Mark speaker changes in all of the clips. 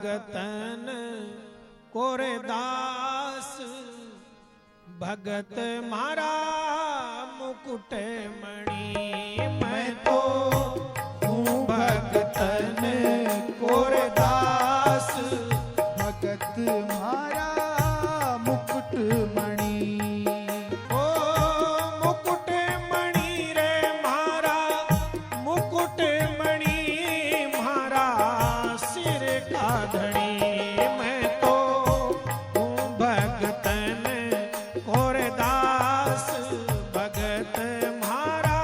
Speaker 1: भगतन कोरे दास भगत मारा मुकुट मणि। मैं तो हूँ भगतन कोरे दास
Speaker 2: भगत मारा मुकुट मणि।
Speaker 1: ओ मुकुट मणि रे मारा मुकुट मणि मारा सिर का धणी। मैं तो हूँ भगतन कोरे दास भगत मारा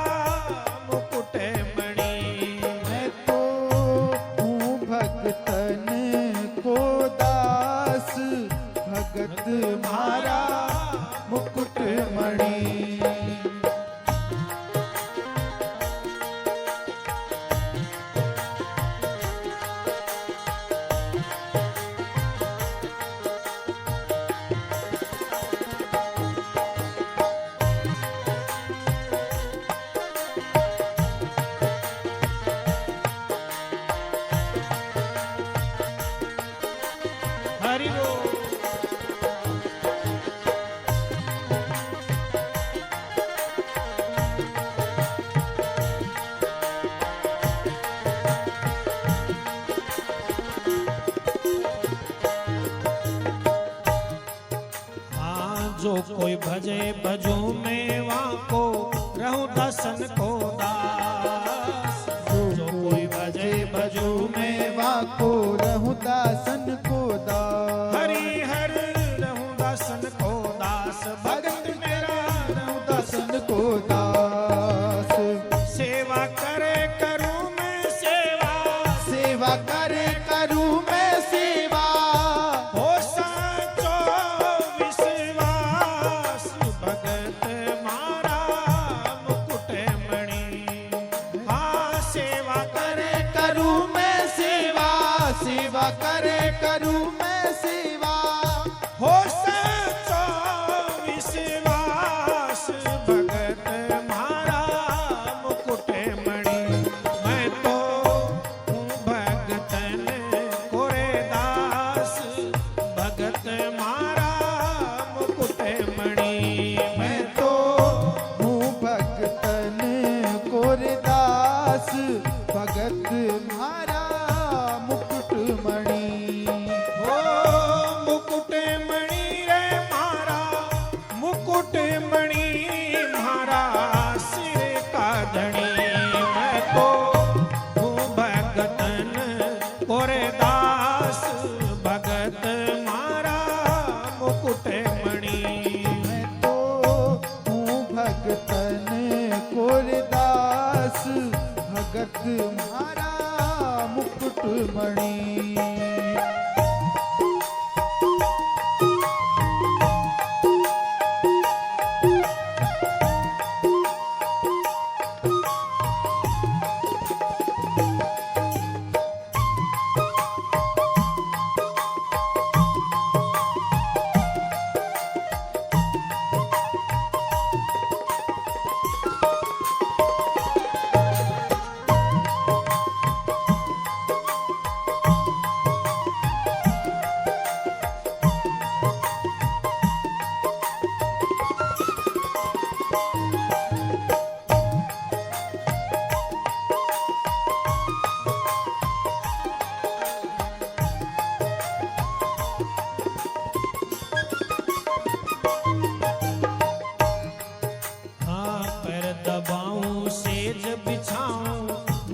Speaker 1: मुकुट मणि।
Speaker 2: मैं तो हूँ भगतन को दास भगत मारा मुकुट मणि।
Speaker 1: हरि बोल। जो कोई भजे भजू में वाको रहूं दसन को दास। जो कोई भजे भजू में
Speaker 2: वाको रहूं दासन को दास।
Speaker 1: हरि हर रहूं दसन को दास भगत मेरा रहूं
Speaker 2: दासन को दास।
Speaker 1: सेवा करे करूं मैं सेवा
Speaker 2: सेवा करे करूं मैं सेवा।
Speaker 1: हो साचो विश्वास भगत मारा मुकुट मणि। हाँ सेवा करे
Speaker 2: करूं मैं सेवा सेवा करे करूं मैं सेवा।
Speaker 1: हो साचो विश्वास भगत मारा मुकुट मणि। मैं तो हूँ भगतन कोरे दास भगत मारा मुकुट मणि।
Speaker 2: मैं तो हूँ भगतन कोरे दास भगत मारा मुकुट मणि।
Speaker 1: ओ मुकुट मणि रे मारा मुकुट मणि मारा सिर का धणी। मैं तो हूँ भगतन कोरे दास भगत मारा मुकुट मणि।
Speaker 2: मैं तो हूँ भगतन कोरे दास भगत मारा मुकुट मणि।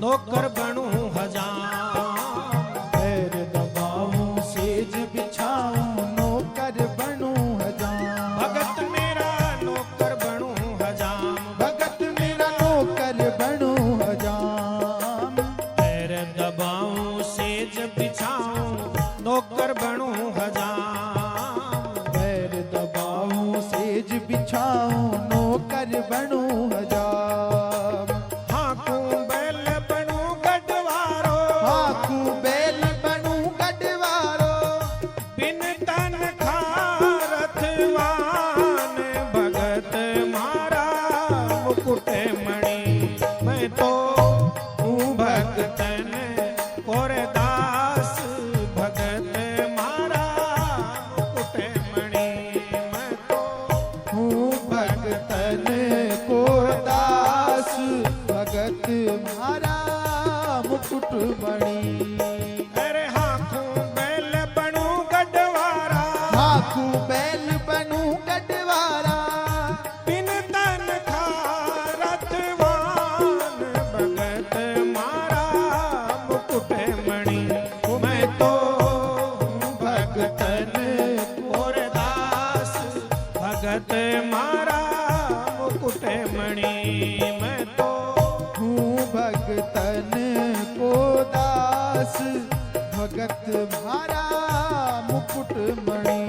Speaker 1: नौकर बनूं हजाम।
Speaker 2: पैर दबाऊं सेज बिछाऊं नौकर बनूं हजाम।
Speaker 1: भगत मेरा नौकर बनूं हजाम।
Speaker 2: भगत मेरा नौकर बनूं हजाम।
Speaker 1: पैर दबाऊं सेज बिछाऊं नौकर बनूं हजाम।
Speaker 2: पैर दबाऊं सेज बिछाऊं नौकर बनूं हजाम।
Speaker 1: हाकूं बैल बनूं गढ़वारो।
Speaker 2: हाकूं बैल बनूं गढ़वारो।
Speaker 1: बिन तन खारथवान भगत मारा मुकुट मणि। मैं तो हूँ भगतन कोरे दास भगत
Speaker 2: मारा मुकुट मणि।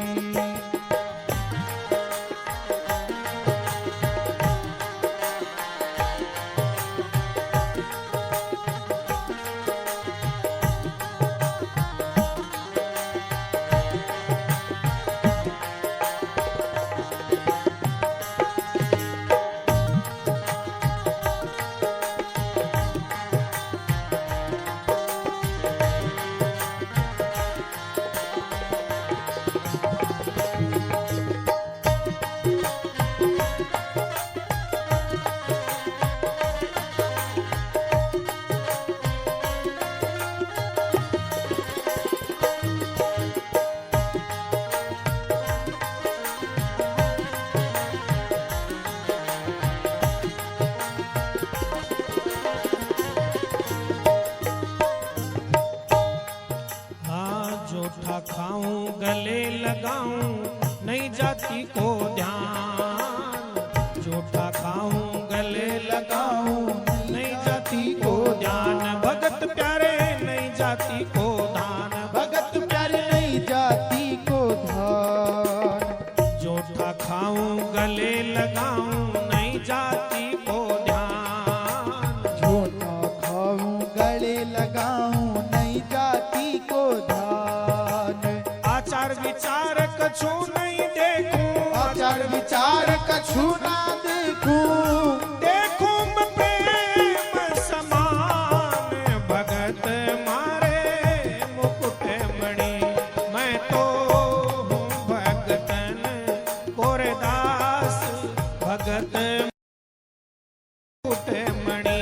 Speaker 1: जूठा खाऊं गले लगाऊं नहीं जाती को ध्यान, जूठा खाऊं गले लगाऊं नहीं जाती को ध्यान, भगत प्यारे नहीं जाती को धान,
Speaker 2: भगत प्यारे नहीं जाती को धान।
Speaker 1: जूठा खाऊं गले लगाऊं नहीं जाती को ध्यान,
Speaker 2: झूठा खाऊं गले लगाऊं नहीं जाती को धान।
Speaker 1: आचार विचार कछु नहीं देखूं,
Speaker 2: आचार विचार कछु ना देखूं,
Speaker 1: देखूं मैं प्रेम समान भगत मारे मुकुट मणि। मैं तो हूँ भगतन कोरदास भगत मुकुट मणि।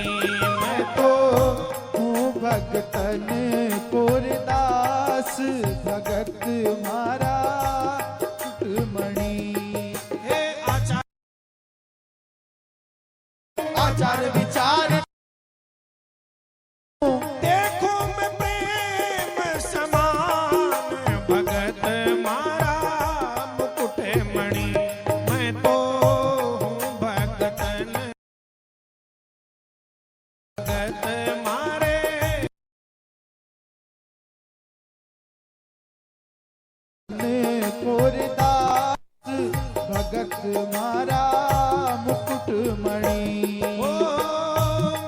Speaker 1: मैं
Speaker 2: तो हूँ भगतन कोरदास भगत मारा मुकुटमणि।
Speaker 1: हे आचार
Speaker 2: आचार विचार
Speaker 1: देखो मैं प्रेम समान भगत मारा मुकुट मणि। मैं तो हूँ भगतन भगत मारे
Speaker 2: कोरदास भगत मारा मुकुटमणि।
Speaker 1: ओ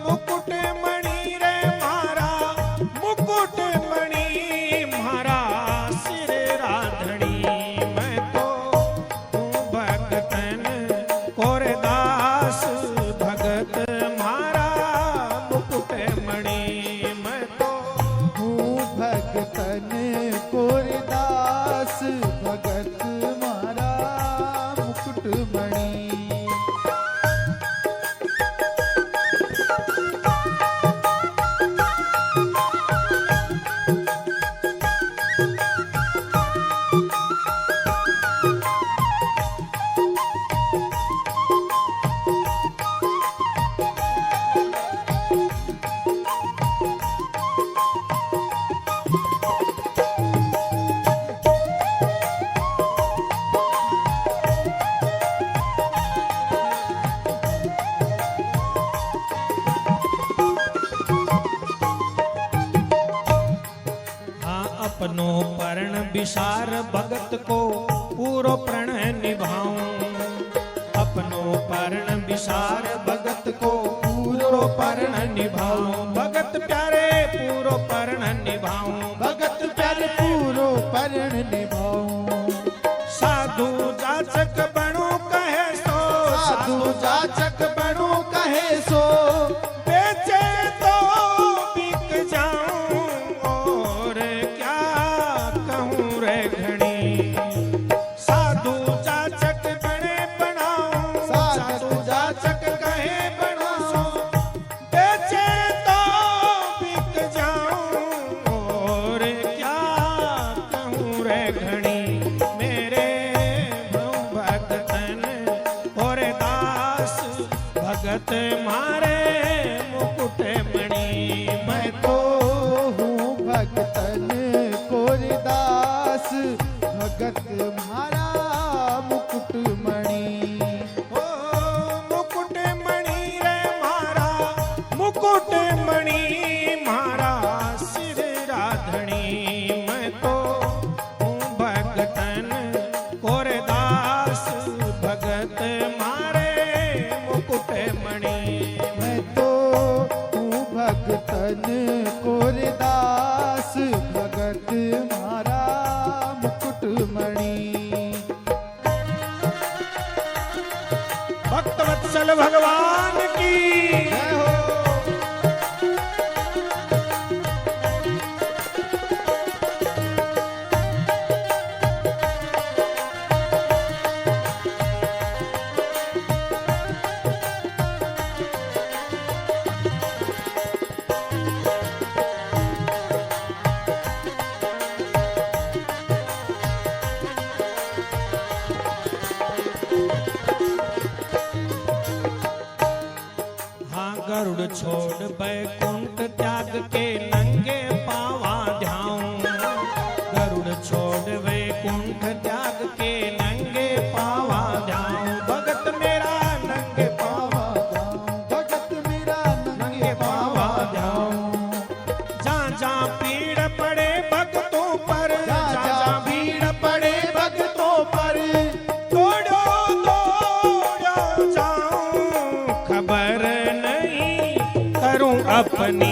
Speaker 1: मुकुट मणि रे मारा मुकुट मणि मारा सिर राधड़ी। मैं तो हूँ भगतन कोरदास भगत मारा मुकुट मणि। मैं तो
Speaker 2: हूँ भगतन कोरदास भगत मारा मुकुटमणि।
Speaker 1: अपनो पर्ण विसार भगत को पूरो प्रण निभाऊं। अपनो पर्ण विसार भगत को पूरो पर्ण निभाऊं। भगत प्यारे पूरो पर्ण निभाऊं।
Speaker 2: भगत प्यारे पूरो पर्ण निभाऊं।
Speaker 1: साधु जाचक बनूं कहे सो,
Speaker 2: साधु जाचक बनूं कहे सो,
Speaker 1: बेचे तो बिक जाऊं और क्या कहूँ रे घड़ी। साधु जाचक बने बनाऊं, साधु जाचक कहे बनाऊं, बेचे तो बिक जाऊं और क्या कहूँ रे घड़ी। मेरे भगतन और दास भगत मारे मुकुट मणि। मैं
Speaker 2: तो हूँ भगतन कोरदास भगत मारा मुकुटमणि।
Speaker 1: ओ मुकुट मणि रे मारा मुकुट मणि मारा सिर राधड़ी। मैं
Speaker 2: चिंतमणि।
Speaker 1: भक्त वत्सल भगवान की
Speaker 2: जय हो।
Speaker 1: हाँ गरुड़ छोड़ बैकुंठ त्याग के नंगे पावा ध्याऊं। गरुड़ छोड़ बैकुंठ त्याग के नंगे पावा ध्याऊं। भगत मेरा नंगे
Speaker 2: पावा जाऊं, भगत मेरा
Speaker 1: नंगे पावा ध्याऊं। जहाँ जहाँ पीड़ पड़े भक्तों पर,
Speaker 2: जहाँ
Speaker 1: जहाँ
Speaker 2: जहाँ भीड़ पड़े भक्तों पर,
Speaker 1: दौड़ो दौड़ो जाऊं। खबर नहीं करूं अपनी